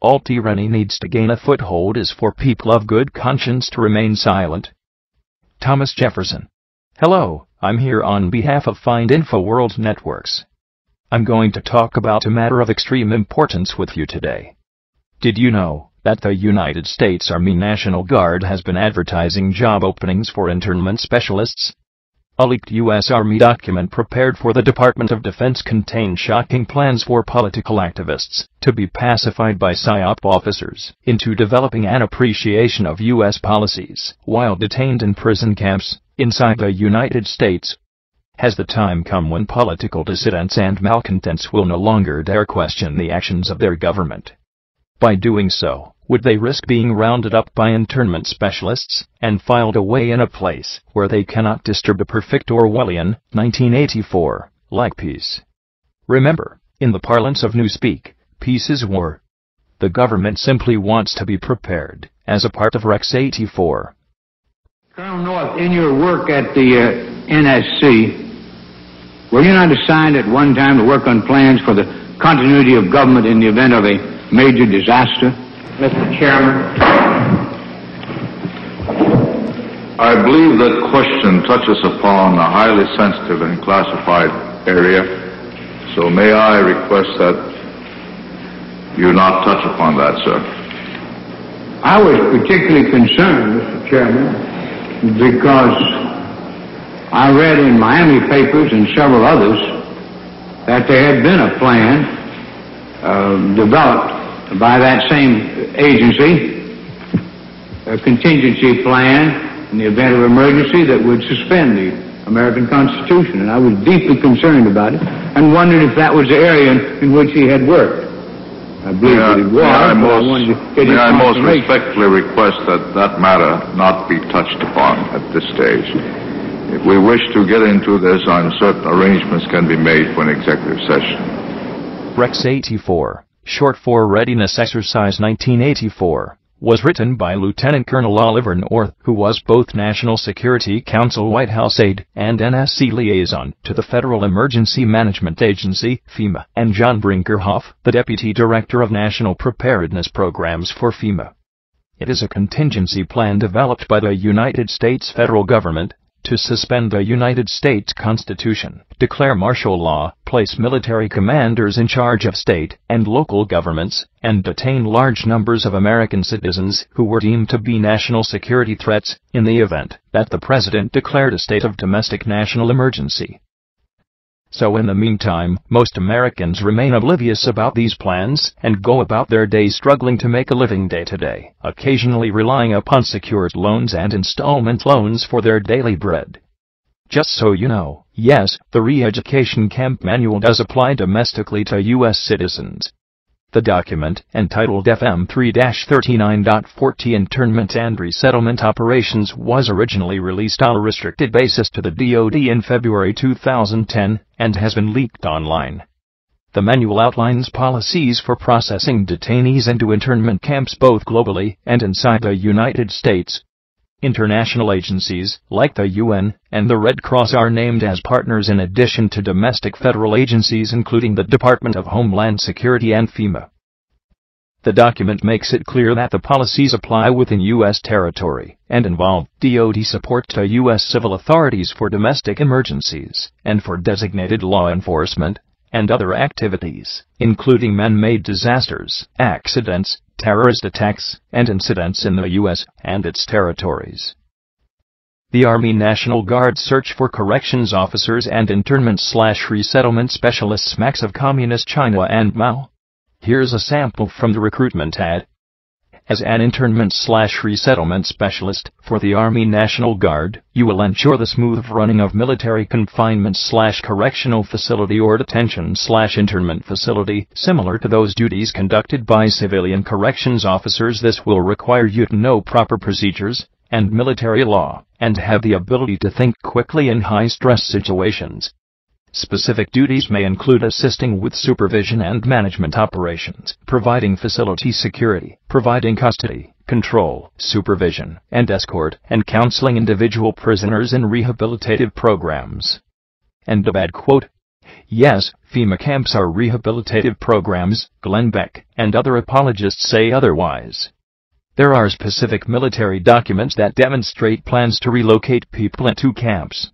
All tyranny needs to gain a foothold is for people of good conscience to remain silent. Thomas Jefferson. Hello, I'm here on behalf of Find Info World Networks. I'm going to talk about a matter of extreme importance with you today. Did you know that the United States Army National Guard has been advertising job openings for internment specialists? A leaked U.S. Army document prepared for the Department of Defense contained shocking plans for political activists to be pacified by PSYOP officers into developing an appreciation of U.S. policies while detained in prison camps inside the United States. Has the time come when political dissidents and malcontents will no longer dare question the actions of their government? By doing so, would they risk being rounded up by internment specialists and filed away in a place where they cannot disturb a perfect Orwellian 1984-like peace? Remember, in the parlance of Newspeak, peace is war. The government simply wants to be prepared as a part of Rex 84. Colonel North, in your work at the NSC, were you not assigned at one time to work on plans for the continuity of government in the event of a major disaster? Mr. Chairman. I believe that question touches upon a highly sensitive and classified area, so may I request that you not touch upon that, sir. I was particularly concerned, Mr. Chairman, because I read in Miami papers and several others that there had been a plan developed by that same agency, a contingency plan in the event of emergency that would suspend the American Constitution. And I was deeply concerned about it and wondered if that was the area in which he had worked. I believe that it was, may I most respectfully request that that matter not be touched upon at this stage. If we wish to get into this, I'm certain arrangements can be made for an executive session. Rex 84, short for Readiness Exercise 1984, was written by Lieutenant Colonel Oliver North, who was both National Security Council White House aide and NSC liaison to the Federal Emergency Management Agency, FEMA, and John Brinkerhoff, the Deputy Director of National Preparedness Programs for FEMA. It is a contingency plan developed by the United States federal government to suspend the United States Constitution, declare martial law, place military commanders in charge of state and local governments, and detain large numbers of American citizens who were deemed to be national security threats in the event that the president declared a state of domestic national emergency. So in the meantime, most Americans remain oblivious about these plans and go about their day struggling to make a living day to day, occasionally relying upon secured loans and installment loans for their daily bread. Just so you know, yes, the Re-Education Camp Manual does apply domestically to U.S. citizens. The document, entitled FM 3-39.40 Internment and Resettlement Operations, was originally released on a restricted basis to the DoD in February 2010 and has been leaked online. The manual outlines policies for processing detainees into internment camps both globally and inside the United States. International agencies, like the UN and the Red Cross, are named as partners in addition to domestic federal agencies including the Department of Homeland Security and FEMA. The document makes it clear that the policies apply within U.S. territory and involve DoD support to U.S. civil authorities for domestic emergencies and for designated law enforcement and other activities, including man-made disasters, accidents, terrorist attacks, and incidents in the U.S. and its territories. The Army National Guard search for corrections officers and internment/resettlement specialists smacks of Communist China and Mao. Here's a sample from the recruitment ad. As an internment/resettlement specialist for the Army National Guard, you will ensure the smooth running of military confinement/correctional facility or detention/internment facility, similar to those duties conducted by civilian corrections officers. This will require you to know proper procedures and military law, and have the ability to think quickly in high-stress situations. Specific duties may include assisting with supervision and management operations, providing facility security, providing custody, control, supervision, and escort, and counseling individual prisoners in rehabilitative programs. End of ad quote. Yes, FEMA camps are rehabilitative programs, Glenn Beck and other apologists say otherwise. There are specific military documents that demonstrate plans to relocate people into camps.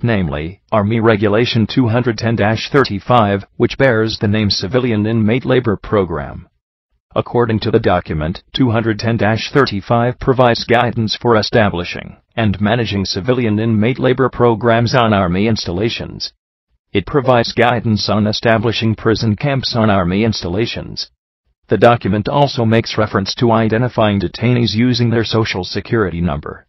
Namely, Army Regulation 210-35, which bears the name Civilian Inmate Labor Program. According to the document, 210-35 provides guidance for establishing and managing civilian inmate labor programs on Army installations. It provides guidance on establishing prison camps on Army installations. The document also makes reference to identifying detainees using their Social Security number.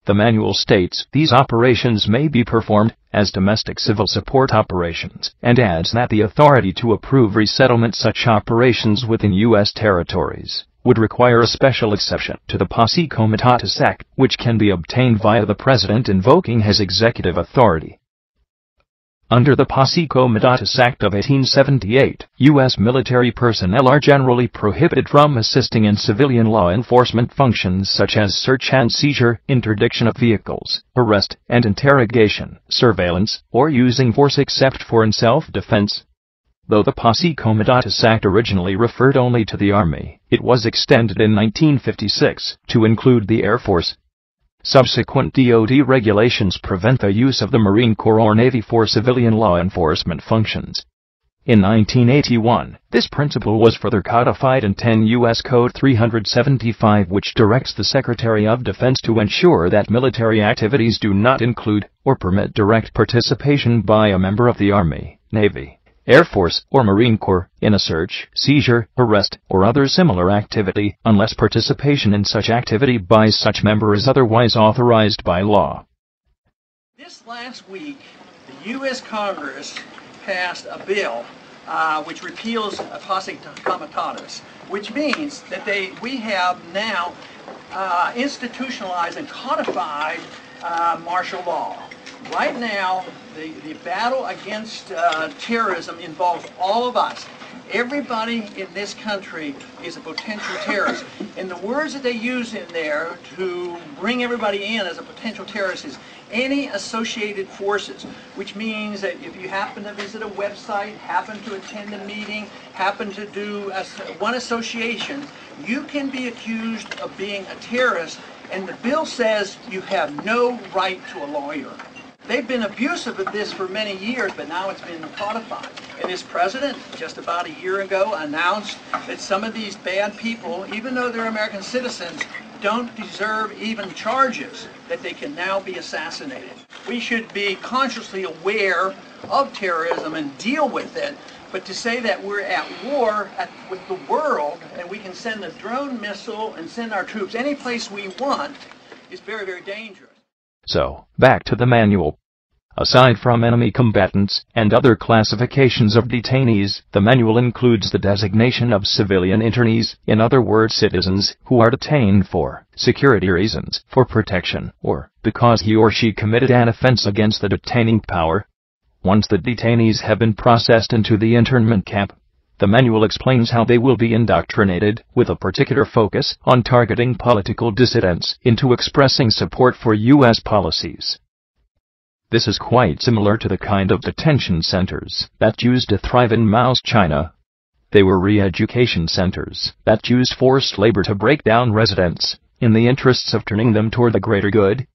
The manual states these operations may be performed as domestic civil support operations, and adds that the authority to approve resettlement such operations within U.S. territories would require a special exception to the Posse Comitatus Act, which can be obtained via the President invoking his executive authority. Under the Posse Comitatus Act of 1878, U.S. military personnel are generally prohibited from assisting in civilian law enforcement functions such as search and seizure, interdiction of vehicles, arrest and interrogation, surveillance, or using force except for in self-defense. Though the Posse Comitatus Act originally referred only to the Army, it was extended in 1956 to include the Air Force. Subsequent DoD regulations prevent the use of the Marine Corps or Navy for civilian law enforcement functions. In 1981, this principle was further codified in 10 U.S. Code 375, which directs the Secretary of Defense to ensure that military activities do not include or permit direct participation by a member of the Army, Navy, Air Force, or Marine Corps in a search, seizure, arrest, or other similar activity, unless participation in such activity by such member is otherwise authorized by law. This last week, the U.S. Congress passed a bill which repeals Posse Comitatus, which means that we have now institutionalized and codified martial law. Right now, the battle against terrorism involves all of us. Everybody in this country is a potential terrorist. And the words that they use in there to bring everybody in as a potential terrorist is any associated forces, which means that if you happen to visit a website, happen to attend a meeting, happen to do one association, you can be accused of being a terrorist, and the bill says you have no right to a lawyer. They've been abusive of this for many years, but now it's been codified. And this president, just about a year ago, announced that some of these bad people, even though they're American citizens, don't deserve even charges, that they can now be assassinated. We should be consciously aware of terrorism and deal with it, but to say that we're at war with the world and we can send a drone missile and send our troops any place we want is very, very dangerous. So, back to the manual. Aside from enemy combatants and other classifications of detainees, the manual includes the designation of civilian internees, in other words citizens, who are detained for security reasons, for protection, or because he or she committed an offense against the detaining power. Once the detainees have been processed into the internment camp, the manual explains how they will be indoctrinated, with a particular focus on targeting political dissidents into expressing support for U.S. policies. This is quite similar to the kind of detention centers that used to thrive in Mao's China. They were re-education centers that used forced labor to break down residents, in the interests of turning them toward the greater good.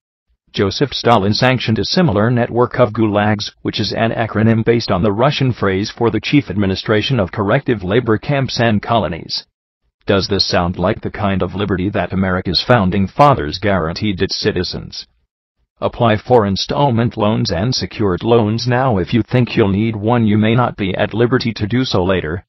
Joseph Stalin sanctioned a similar network of gulags, which is an acronym based on the Russian phrase for the chief administration of corrective labor camps and colonies. Does this sound like the kind of liberty that America's founding fathers guaranteed its citizens? Apply for installment loans and secured loans now. If you think you'll need one, you may not be at liberty to do so later.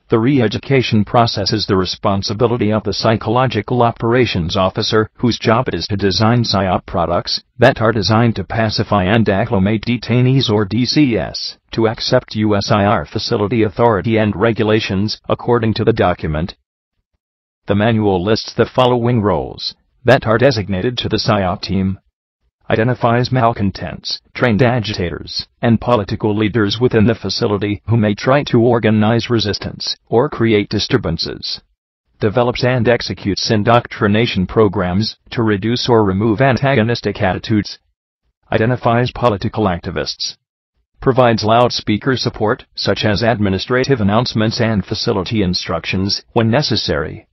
The re-education process is the responsibility of the Psychological Operations Officer, whose job it is to design PSYOP products that are designed to pacify and acclimate detainees or DCS to accept USIR facility authority and regulations, according to the document. The manual lists the following roles that are designated to the PSYOP team. Identifies malcontents, trained agitators, and political leaders within the facility who may try to organize resistance or create disturbances. Develops and executes indoctrination programs to reduce or remove antagonistic attitudes. Identifies political activists. provides loudspeaker support, such as administrative announcements and facility instructions, when necessary.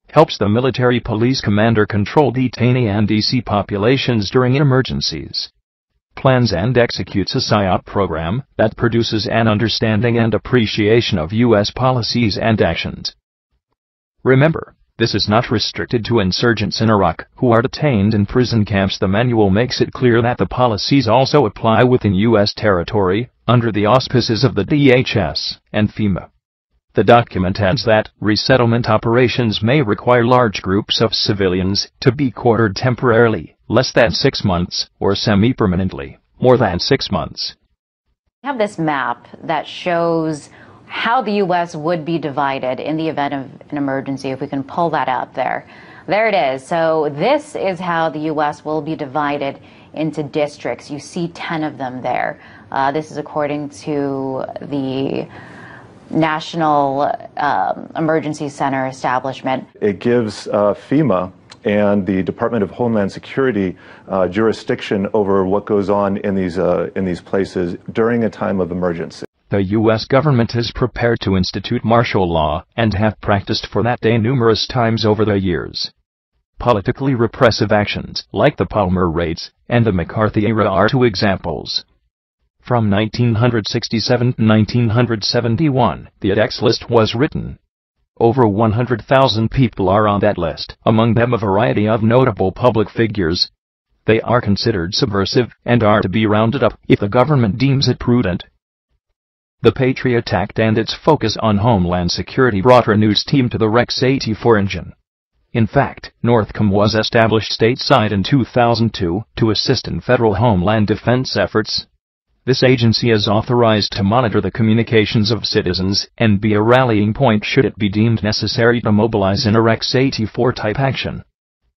Helps the military police commander control detainee and DC populations during emergencies. Plans and executes a PSYOP program that produces an understanding and appreciation of U.S. policies and actions. Remember, this is not restricted to insurgents in Iraq who are detained in prison camps. The manual makes it clear that the policies also apply within U.S. territory, under the auspices of the DHS and FEMA. The document adds that resettlement operations may require large groups of civilians to be quartered temporarily, less than 6 months, or semi-permanently, more than 6 months. We have this map that shows how the U.S. would be divided in the event of an emergency, if we can pull that up there. There it is. So this is how the U.S. will be divided into districts. You see 10 of them there. This is according to the National Emergency Center establishment. It gives FEMA and the Department of Homeland Security jurisdiction over what goes on in these places during a time of emergency. The U.S. government is prepared to institute martial law and have practiced for that day numerous times over the years. Politically repressive actions, like the Palmer raids and the McCarthy era, are two examples. From 1967 to 1971, the index list was written. Over 100,000 people are on that list, among them a variety of notable public figures. They are considered subversive and are to be rounded up if the government deems it prudent. The Patriot Act and its focus on Homeland Security brought a news team to the Rex 84 engine. In fact, NORTHCOM was established stateside in 2002 to assist in federal homeland defense efforts. This agency is authorized to monitor the communications of citizens and be a rallying point should it be deemed necessary to mobilize in a Rex 84 type action.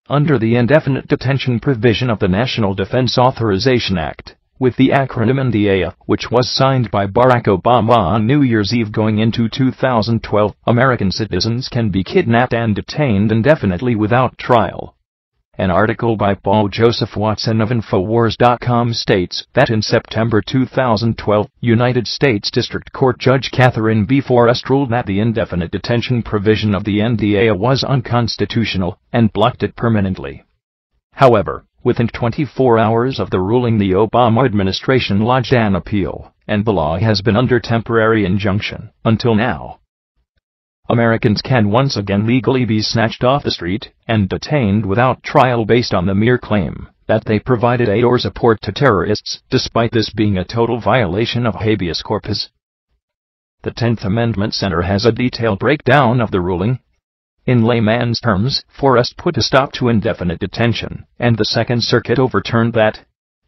Under the indefinite detention provision of the National Defense Authorization Act, with the acronym NDAA, which was signed by Barack Obama on New Year's Eve going into 2012, American citizens can be kidnapped and detained indefinitely without trial. An article by Paul Joseph Watson of Infowars.com states that in September 2012, United States District Court Judge Catherine B. Forrest ruled that the indefinite detention provision of the NDAA was unconstitutional and blocked it permanently. However, within 24 hours of the ruling, the Obama administration lodged an appeal, and the law has been under temporary injunction until now. Americans can once again legally be snatched off the street and detained without trial based on the mere claim that they provided aid or support to terrorists, despite this being a total violation of habeas corpus. The 10th Amendment Center has a detailed breakdown of the ruling. In layman's terms, Forrest put a stop to indefinite detention, and the Second Circuit overturned that.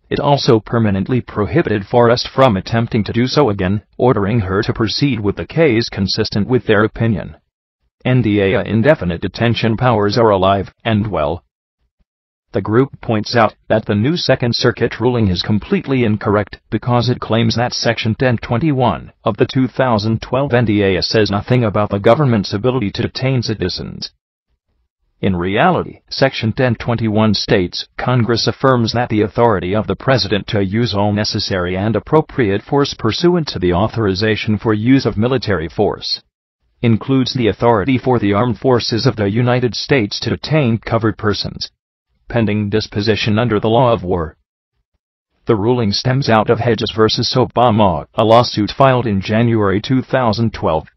It also permanently prohibited Forrest from attempting to do so again, ordering her to proceed with the case consistent with their opinion. NDAA indefinite detention powers are alive and well. The group points out that the new Second Circuit ruling is completely incorrect because it claims that Section 1021 of the 2012 NDAA says nothing about the government's ability to detain citizens. In reality, Section 1021 states, Congress affirms that the authority of the President to use all necessary and appropriate force pursuant to the authorization for use of military force includes the authority for the armed forces of the United States to detain covered persons, pending disposition under the law of war. The ruling stems out of Hedges v. Obama, a lawsuit filed in January 2012.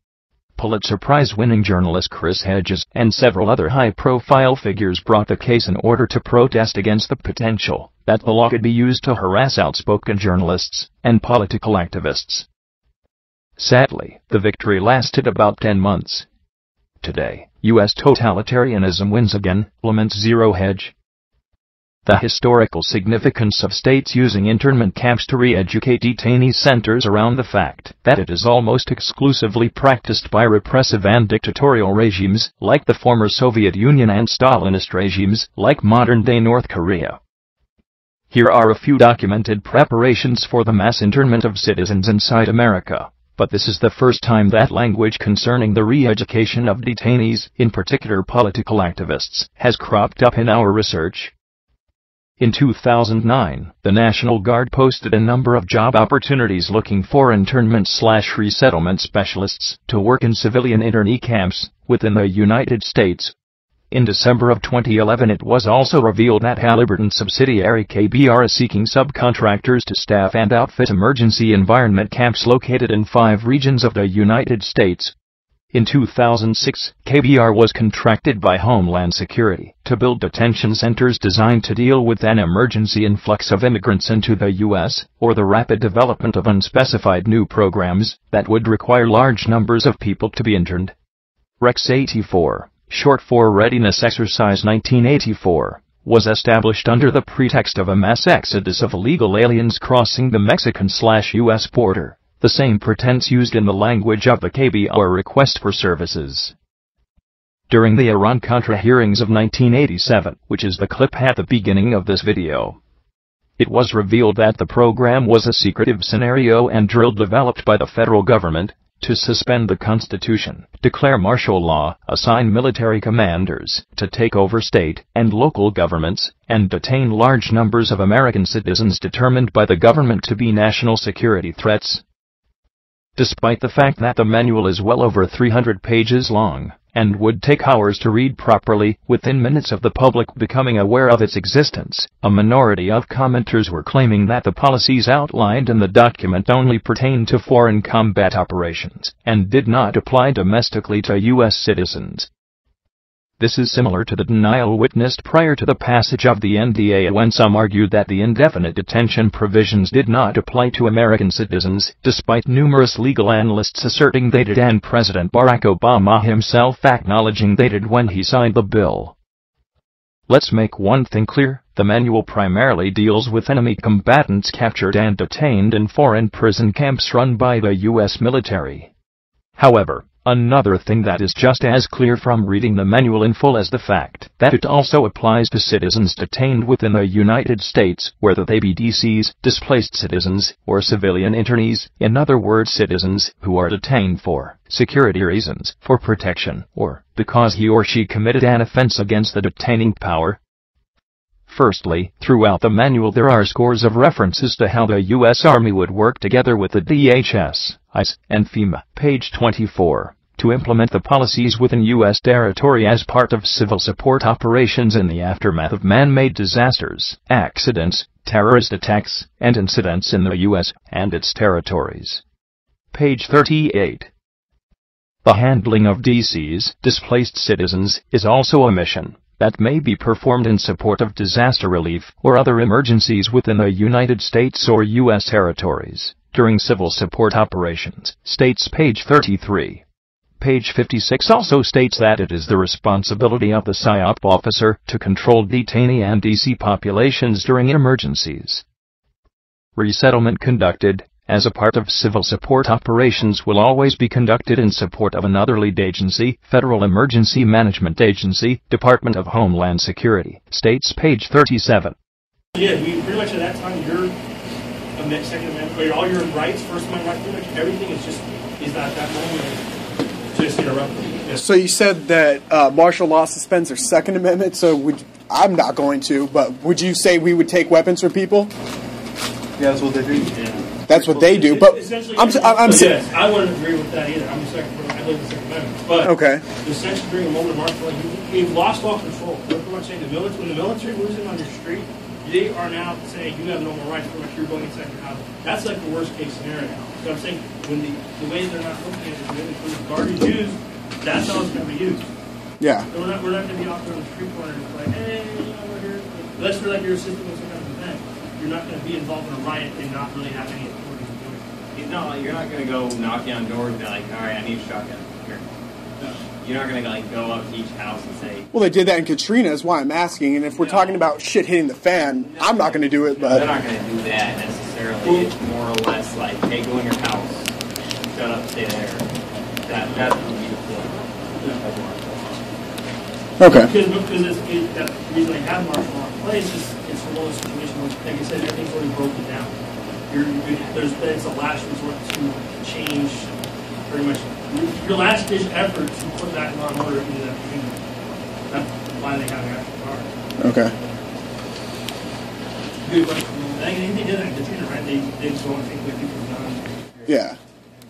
Pulitzer Prize-winning journalist Chris Hedges and several other high-profile figures brought the case in order to protest against the potential that the law could be used to harass outspoken journalists and political activists. Sadly, the victory lasted about 10 months. Today, U.S. totalitarianism wins again, laments Zero Hedge. The historical significance of states using internment camps to re-educate detainees centers around the fact that it is almost exclusively practiced by repressive and dictatorial regimes like the former Soviet Union and Stalinist regimes like modern-day North Korea. Here are a few documented preparations for the mass internment of citizens inside America, but this is the first time that language concerning the re-education of detainees, in particular political activists, has cropped up in our research. In 2009, the National Guard posted a number of job opportunities looking for internment/resettlement specialists to work in civilian internee camps within the United States. In December of 2011, it was also revealed that Halliburton subsidiary KBR is seeking subcontractors to staff and outfit emergency environment camps located in 5 regions of the United States. In 2006, KBR was contracted by Homeland Security to build detention centers designed to deal with an emergency influx of immigrants into the U.S., or the rapid development of unspecified new programs that would require large numbers of people to be interned. Rex 84, short for Readiness Exercise 1984, was established under the pretext of a mass exodus of illegal aliens crossing the Mexican/U.S. border, the same pretense used in the language of the KBR request for services. During the Iran-Contra hearings of 1987, which is the clip at the beginning of this video, it was revealed that the program was a secretive scenario and drill developed by the federal government to suspend the Constitution, declare martial law, assign military commanders to take over state and local governments, and detain large numbers of American citizens determined by the government to be national security threats. Despite the fact that the manual is well over 300 pages long, and would take hours to read properly, within minutes of the public becoming aware of its existence, a minority of commenters were claiming that the policies outlined in the document only pertained to foreign combat operations, and did not apply domestically to U.S. citizens. This is similar to the denial witnessed prior to the passage of the NDA when some argued that the indefinite detention provisions did not apply to American citizens, despite numerous legal analysts asserting they did and President Barack Obama himself acknowledging they did when he signed the bill. Let's make one thing clear, the manual primarily deals with enemy combatants captured and detained in foreign prison camps run by the U.S. military. However, another thing that is just as clear from reading the manual in full as the fact that it also applies to citizens detained within the United States, whether they be DCs, displaced citizens, or civilian internees, in other words citizens who are detained for security reasons, for protection, or because he or she committed an offense against the detaining power. Firstly, throughout the manual there are scores of references to how the U.S. Army would work together with the DHS, ICE, and FEMA, page 24, to implement the policies within U.S. territory as part of civil support operations in the aftermath of man-made disasters, accidents, terrorist attacks, and incidents in the U.S. and its territories. Page 38. The handling of DCs, displaced citizens, is also a mission that may be performed in support of disaster relief or other emergencies within the United States or U.S. territories during civil support operations, states page 33. Page 56 also states that it is the responsibility of the PSYOP officer to control detainee and DC populations during emergencies. Resettlement conducted as a part of civil support operations will always be conducted in support of another lead agency, Federal Emergency Management Agency, Department of Homeland Security, states page 37. Yeah, pretty much at that time, your Second Amendment, all your rights, First Amendment rights, pretty much everything is at that moment just interrupted. Yeah. So you said that martial law suspends their Second Amendment, so I'm not going to, but would you say we would take weapons from people? Yeah, that's what they do. Yeah. That's what they do, but I'm yes, I wouldn't agree with that either. I'm I believe the Second Amendment. But okay. The section during a moment of martial law, we've lost all control. We're pretty much saying when the military moves in on your street, they are now saying you have no more rights. Pretty much you're going inside your house. That's like the worst case scenario. So I'm saying when the way they're not looking at it, when the guard is used, that's how it's going to be used. Yeah. So we're not going to be out there on the street corner and like, hey, we're here. Unless we're like you're assisting with some kind of event, you're not going to be involved in a riot and not really have any authority to do it. No, you're not going to go knocking on doors and be like, all right, I need a shotgun. Here. No. You're not going to go up to each house and say... Well, they did that in Katrina, is why I'm asking. And if we're talking about shit hitting the fan, I'm not going to do it, but... They're not going to do that necessarily. It's more or less like, hey, go in your house. Shut up, stay there. That would be the point. Okay. Because the reason they have martial law in place is it's one of those situations where, like I said, everything's already broken down. It's a last resort to change pretty much your last-ditch effort to put that law and order into that community. That's why they have an actual guard. Okay. Good question. I think they did that in Katrina, right? They just don't think what people have done. Yeah,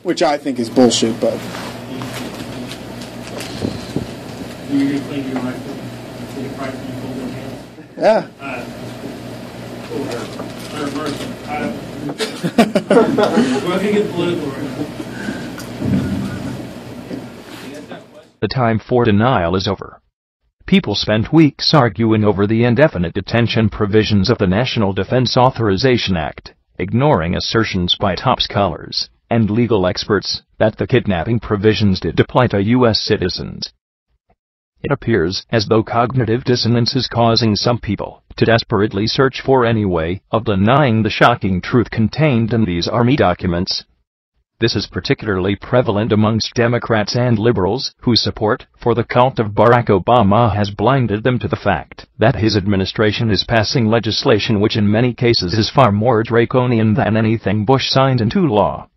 which I think is bullshit, but. You're going to claim your right to take a price when you hold their hands? Yeah. We're going to get political right now. The time for denial is over. People spent weeks arguing over the indefinite detention provisions of the National Defense Authorization Act, ignoring assertions by top scholars and legal experts that the kidnapping provisions did apply to U.S. citizens. It appears as though cognitive dissonance is causing some people to desperately search for any way of denying the shocking truth contained in these Army documents. This is particularly prevalent amongst Democrats and liberals whose support for the cult of Barack Obama has blinded them to the fact that his administration is passing legislation which in many cases is far more draconian than anything Bush signed into law.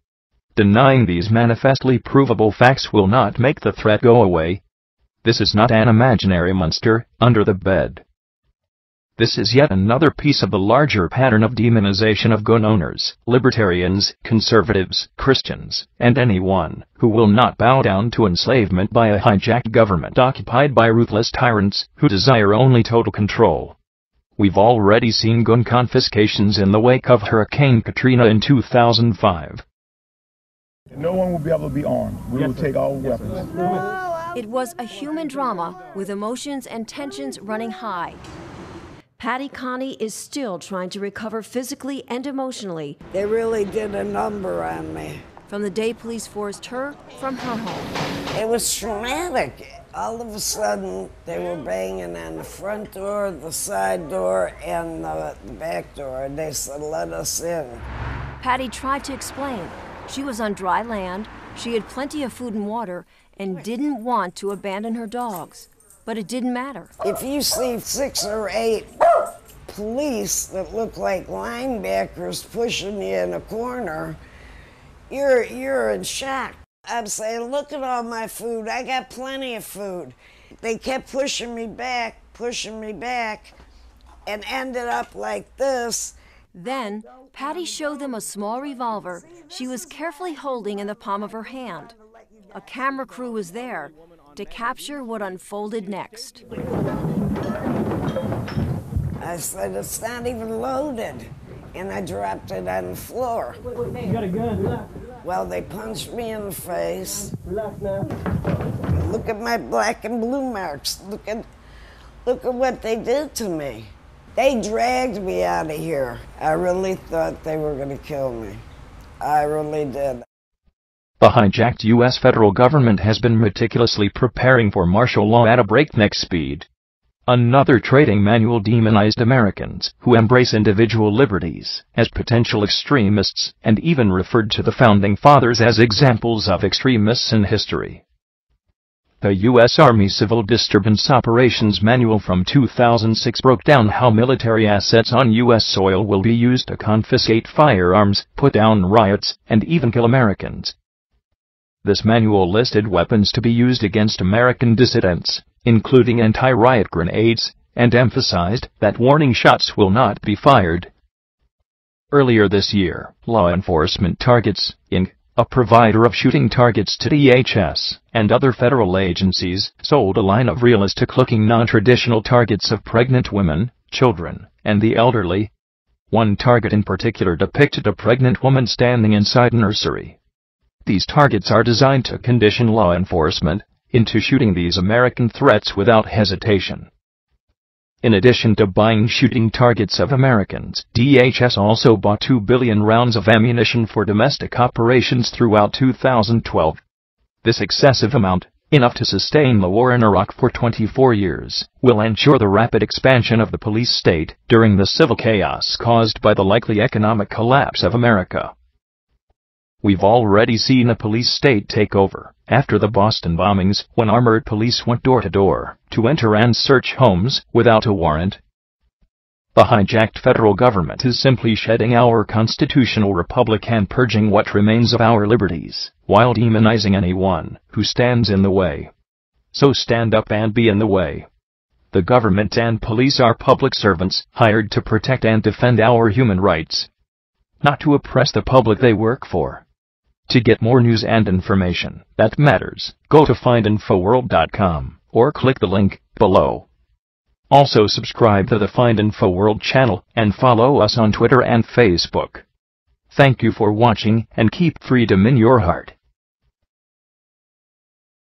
Denying these manifestly provable facts will not make the threat go away. This is not an imaginary monster under the bed. This is yet another piece of the larger pattern of demonization of gun owners, libertarians, conservatives, Christians, and anyone who will not bow down to enslavement by a hijacked government occupied by ruthless tyrants who desire only total control. We've already seen gun confiscations in the wake of Hurricane Katrina in 2005. No one will be able to be armed. We will take all weapons. It was a human drama with emotions and tensions running high. Patty Connie is still trying to recover physically and emotionally. They really did a number on me. From the day police forced her from her home. It was traumatic. All of a sudden, they were banging on the front door, the side door, and the back door. They said, "Let us in." Patty tried to explain. She was on dry land, she had plenty of food and water, and didn't want to abandon her dogs. But it didn't matter. If you see 6 or 8 police that look like linebackers pushing you in a corner, you're in shock. I'm saying, look at all my food. I got plenty of food. They kept pushing me back, and ended up like this. Then, Patty showed them a small revolver she was carefully holding in the palm of her hand. A camera crew was there to capture what unfolded next. I said, "It's not even loaded." And I dropped it on the floor. You got a gun, relax. Well, they punched me in the face. Relax now. Look at my black and blue marks. Look at what they did to me. They dragged me out of here. I really thought they were going to kill me. I really did. The hijacked U.S. federal government has been meticulously preparing for martial law at a breakneck speed. Another trading manual demonized Americans who embrace individual liberties as potential extremists and even referred to the Founding Fathers as examples of extremists in history. The U.S. Army Civil Disturbance Operations Manual from 2006 broke down how military assets on U.S. soil will be used to confiscate firearms, put down riots, and even kill Americans. This manual listed weapons to be used against American dissidents, including anti-riot grenades, and emphasized that warning shots will not be fired. Earlier this year, Law Enforcement Targets, Inc., a provider of shooting targets to DHS and other federal agencies, sold a line of realistic-looking non-traditional targets of pregnant women, children, and the elderly. One target in particular depicted a pregnant woman standing inside a nursery. These targets are designed to condition law enforcement into shooting these American threats without hesitation. In addition to buying shooting targets of Americans, DHS also bought 2 billion rounds of ammunition for domestic operations throughout 2012. This excessive amount, enough to sustain the war in Iraq for 24 years, will ensure the rapid expansion of the police state during the civil chaos caused by the likely economic collapse of America. We've already seen a police state take over after the Boston bombings, when armored police went door to door to enter and search homes without a warrant. The hijacked federal government is simply shedding our constitutional republic and purging what remains of our liberties, while demonizing anyone who stands in the way. So stand up and be in the way. The government and police are public servants hired to protect and defend our human rights, not to oppress the public they work for. To get more news and information that matters, go to findinfoworld.com or click the link below. Also subscribe to the Find Info World channel and follow us on Twitter and Facebook. Thank you for watching and keep freedom in your heart.